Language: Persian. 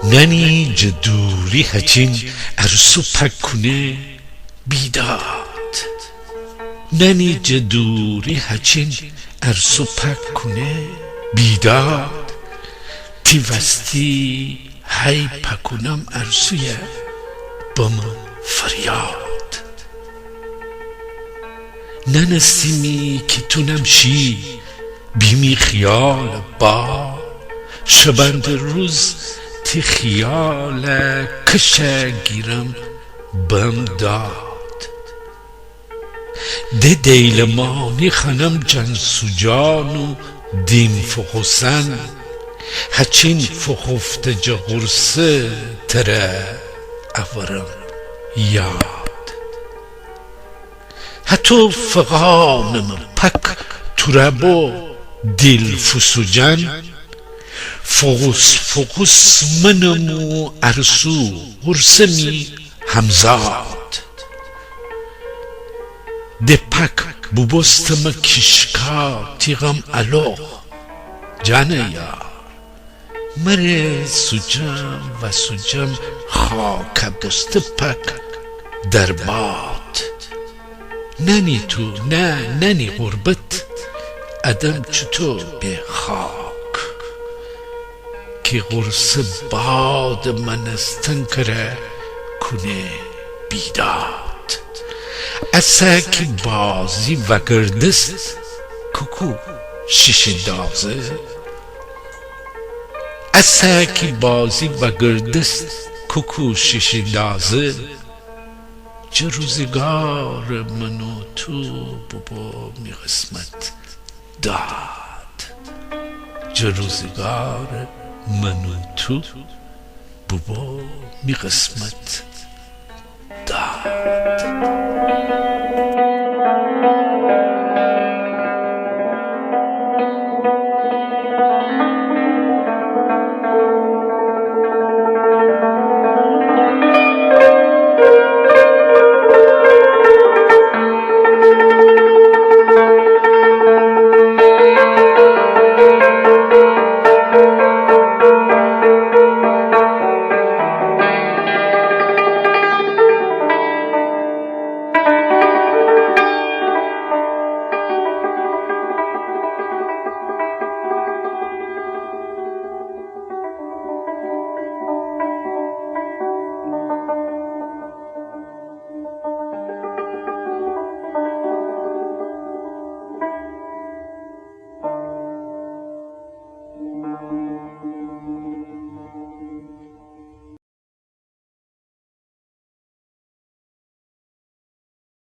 ننی جدوری هچین ارسو پکونه بیداد. ننی جدوری هچین ارسو پکونه بیداد. پیوستی هی پکونم ارسوی بم فریاد. ننسیمی که تونم شی بیمی خیال با شبند روز تی خیال کشه گیرم بم داد. ده دیلمانی خانم جنسو جانو دیم فخوسن هچین فخفت جا غرسه تره اورم یاد. هتو فقانم پک ترابو دل فسوجن فغوس فغوس منمو ارسو غرسمی همزاد. ده پک ببستم کشکا تیغم الو جانه یا مره سوجم و سوجم خاک بست پک در باد. ننی تو نه ننی غربت ادم چطور به خاک که غرس باد منستن کره کنه بیداد. اسا کی بازی و گردست کوکو ششندازه. اسا کی بازی و گردست کوکو ششندازه. چه روزگار من و تو بابا می قسمت داد. چه روزگار من و تو بابا می قسمت داد.